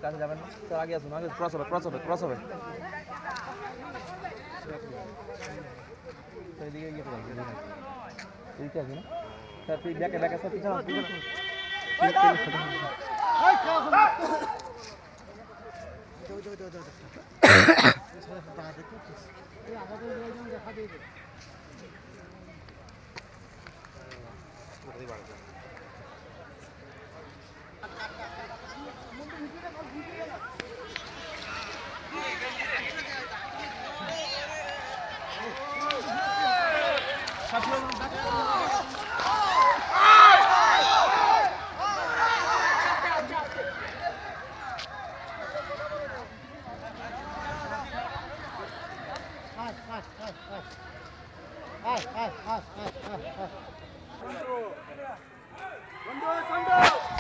কাছে যাবেন না, তার আগে আসুন, আগে ক্রস হবে, ক্রস হবে, ক্রস হবে। এদিকে গিয়ে এদিকে আসবি না স্যার, তুই ব্যাকে ব্যাকে স্যার, পিছনে Sando!